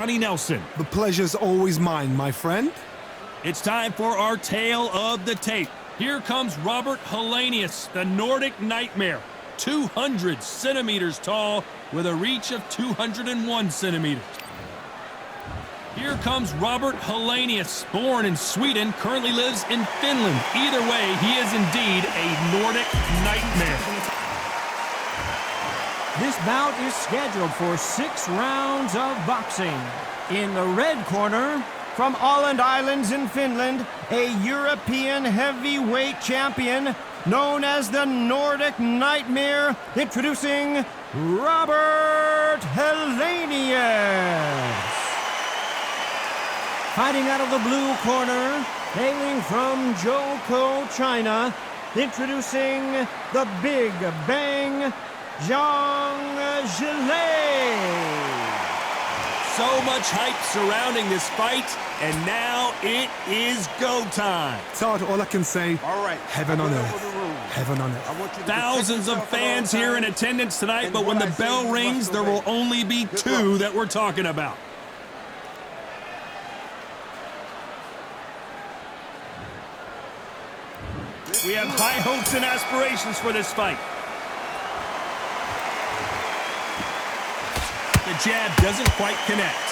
Johnny Nelson. The pleasure's always mine, my friend. It's time for our tale of the tape. Here comes Robert Helenius, the Nordic Nightmare. 200 centimeters tall with a reach of 201 centimeters. Here comes Robert Helenius, born in Sweden, currently lives in Finland. Either way, he is indeed a Nordic Nightmare. This bout is scheduled for 6 rounds of boxing. In the red corner, from Åland Islands in Finland, a European heavyweight champion known as the Nordic Nightmare, introducing Robert Helenius. Fighting out of the blue corner, hailing from Zhou, China, introducing the Big Bang, Zhang Zhilei. So much hype surrounding this fight, and now it is go time. Todd, all I can say, heaven on earth. Heaven on earth. Thousands of fans here in attendance tonight, but when the bell rings, there will only be 2 that we're talking about. We have high hopes and aspirations for this fight. The jab doesn't quite connect.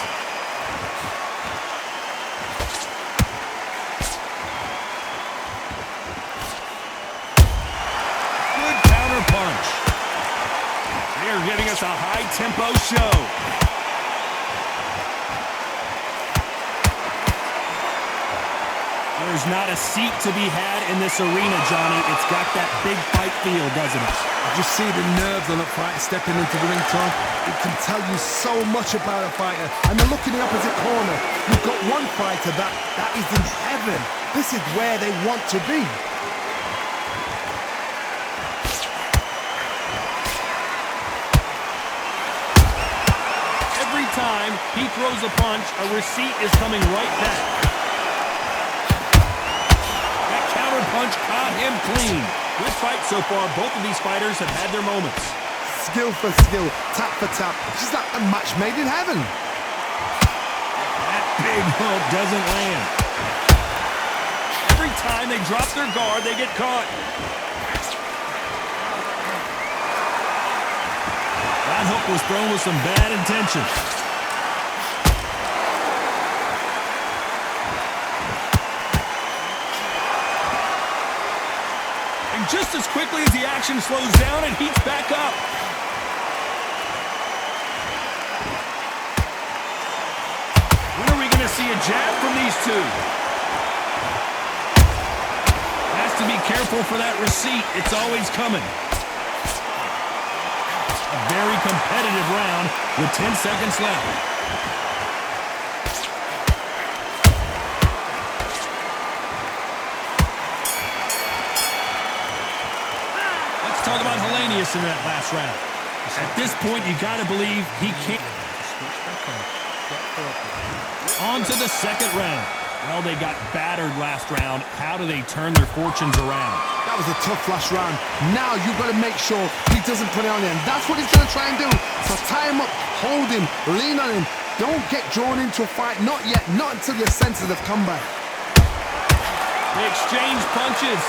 Good counter punch. They're giving us a high-tempo show. There's not a seat to be had in this arena, Johnny. It's got that big fight feel, doesn't it? Just see the nerves on a fighter stepping into the ring, Tom. It can tell you so much about a fighter. And then look in the opposite corner. You've got one fighter that is in heaven. This is where they want to be. Every time he throws a punch, a receipt is coming right back. That counter punch caught him clean. Good fight so far. Both of these fighters have had their moments. Skill for skill, tap for tap. It's like a match made in heaven. That big hook doesn't land. Every time they drop their guard, they get caught. That hook was thrown with some bad intention. Just as quickly as the action slows down, it heats back up. When are we going to see a jab from these 2? Has to be careful for that receipt. It's always coming. A very competitive round with 10 seconds left. Talk about Helenius in that last round. At this point, you got to believe he can't. On to the second round. Well, they got battered last round. How do they turn their fortunes around? That was a tough last round. Now you've got to make sure he doesn't put it on him. That's what he's going to try and do. So tie him up, hold him, lean on him. Don't get drawn into a fight. Not yet. Not until your senses have come back. They exchange punches.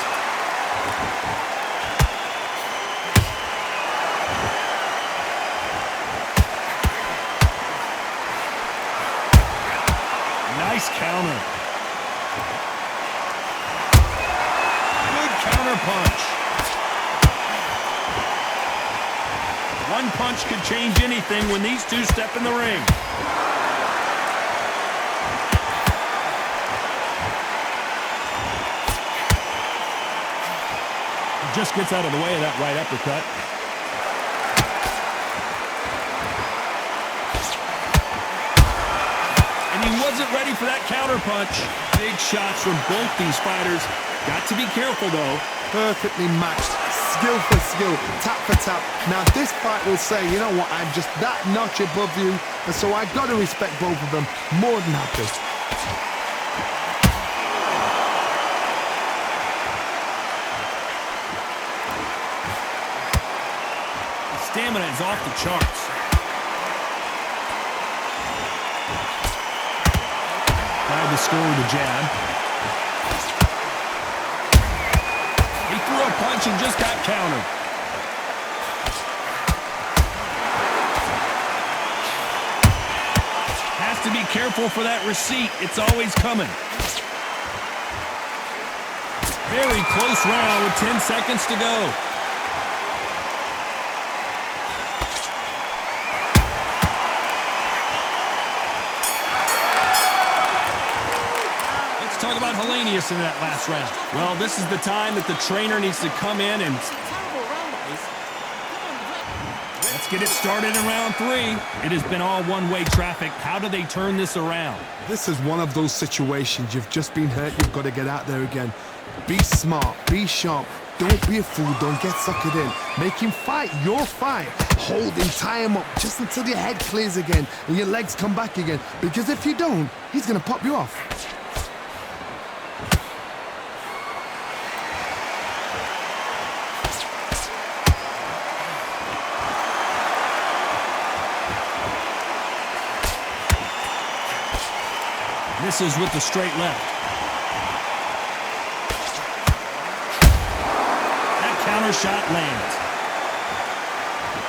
Nice counter. Good counter punch. One punch could change anything when these 2 step in the ring. He just gets out of the way of that right uppercut. He wasn't ready for that counter punch. Big shots from both these fighters. Got to be careful, though. Perfectly matched. Skill for skill, tap for tap. Now, this fight will say, you know what, I'm just that notch above you, and so I got to respect both of them. More than happy. His stamina is off the charts. tried to score with a jab. He threw a punch and just got countered. Has to be careful for that receipt. It's always coming. Very close round with 10 seconds to go. Talk about Helenius in that last round. Well, this is the time that the trainer needs to come in and... Let's get it started in round 3. It has been all one-way traffic. How do they turn this around? This is one of those situations. You've just been hurt. You've got to get out there again. Be smart. Be sharp. Don't be a fool. Don't get suckered in. Make him fight your fight. Hold him, tie him up just until your head clears again and your legs come back again. Because if you don't, he's going to pop you off. Misses with the straight left. That counter shot lands.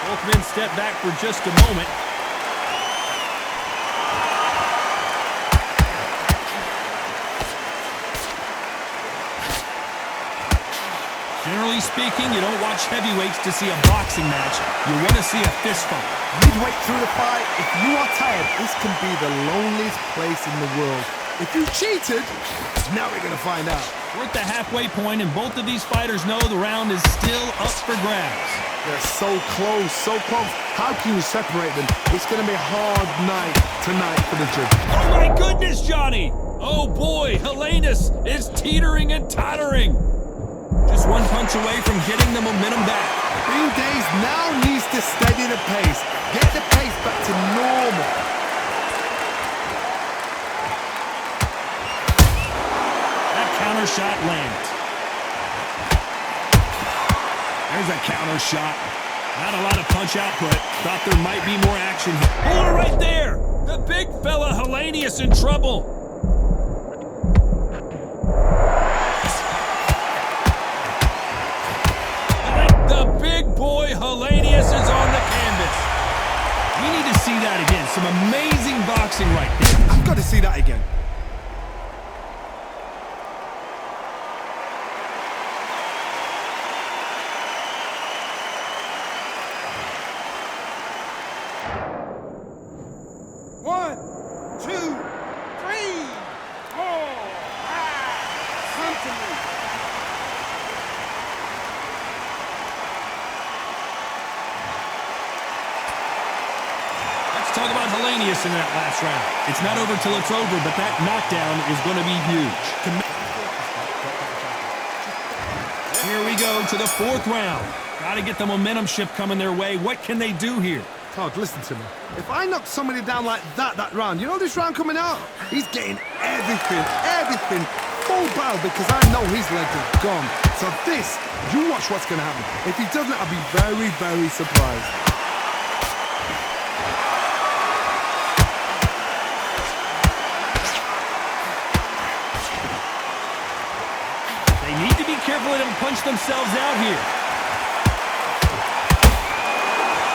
Both men step back for just a moment. Generally speaking, you don't watch heavyweights to see a boxing match. You want to see a fist fight. Midway through the fight, if you are tired, this can be the loneliest place in the world. If you cheated, now we're going to find out. We're at the halfway point, and both of these fighters know the round is still up for grabs. They're so close, so close. How can you separate them? It's going to be a hard night tonight for the judge. Oh my goodness, Johnny! Oh boy, Helenius is teetering and tottering. Just one punch away from getting the momentum back. Green Days now needs to steady the pace. Get the pace back to normal. That counter shot lands. There's a counter shot. Not a lot of punch output. Thought there might be more action here. Hold it right there! The big fella Helenius in trouble. The big boy Helenius is on the canvas. We need to see that again. Some amazing boxing right there. I've got to see that again. One, two, three, four, five. Come to me. Let's talk about Helenius in that last round. It's not over till it's over, but that knockdown is going to be huge. Here we go to the 4th round. Got to get the momentum shift coming their way. What can they do here? Todd, listen to me. If I knock somebody down like that round, you know this round coming out? He's getting everything full barrel because I know his legs are gone. So this, you watch what's going to happen. If he doesn't, I'll be very, very surprised. They need to be careful they don't punch themselves out here.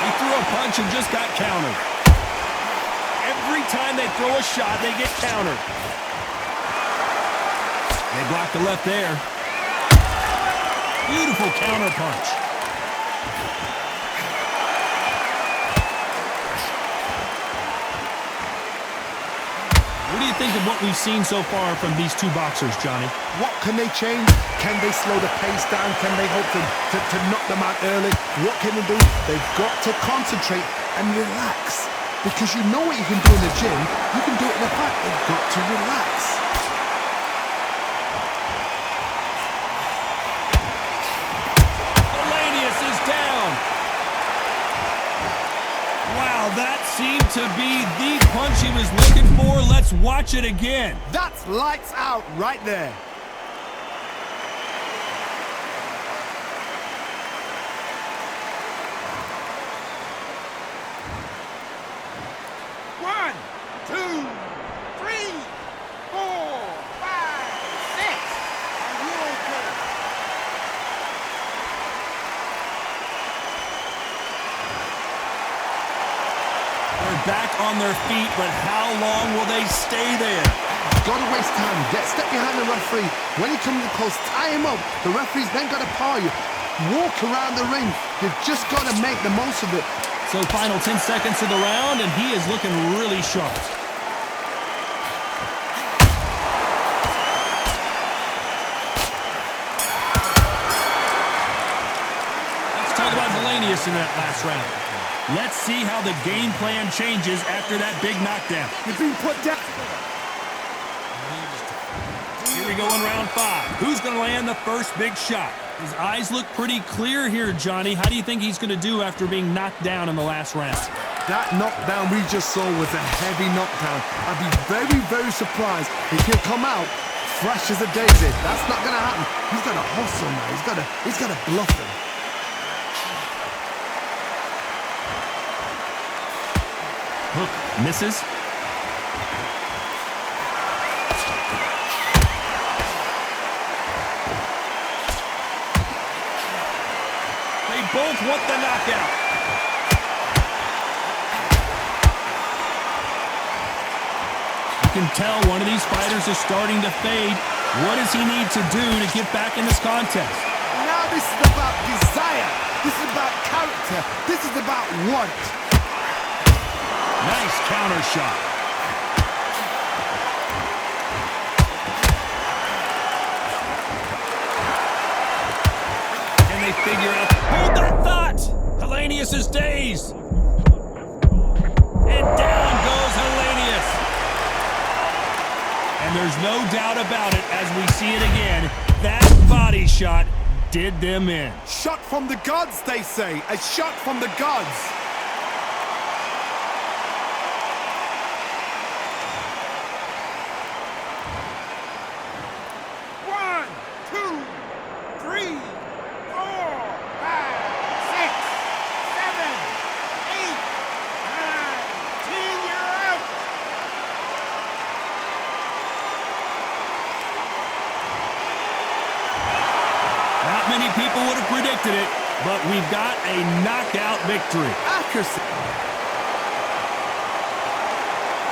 He threw a punch and just got countered. Every time they throw a shot, they get countered. They blocked the left there. Beautiful counter punch. What do you think of what we've seen so far from these two boxers, Johnny? What can they change? Can they slow the pace down? Can they hope to knock them out early? What can they do? They've got to concentrate and relax. Because you know what you can do in the gym, you can do it in the back. They've got to relax. Helenius is down. Wow, that seemed to be the punch he was looking for. Let's watch it again. That's lights out right there. One, two, three, four, on their feet, but how long will they stay there? Got to waste time. Step behind the referee. When he comes close, tie him up. The referee's then got to power you. Walk around the ring. You've just got to make the most of it. So final 10 seconds of the round, and he is looking really sharp. Let's talk about Helenius in that last round. Let's see how the game plan changes after that big knockdown. You're being put down. Here we go in round 5. Who's going to land the first big shot? His eyes look pretty clear here, Johnny. How do you think he's going to do after being knocked down in the last round? That knockdown we just saw was a heavy knockdown. I'd be very, very surprised if he'll come out fresh as a daisy. That's not going to happen. He's got to hustle now. He's got to bluff him. Hook misses. They both want the knockout. You can tell one of these fighters is starting to fade. What does he need to do to get back in this contest? Now this is about desire. This is about character. This is about want. Nice counter shot. Can they figure out? Hold that thought! Helenius is dazed. And down goes Helenius. And there's no doubt about it as we see it again. That body shot did them in. Shot from the gods, they say. A shot from the gods. Many people would have predicted it, but we've got a knockout victory. Accuracy.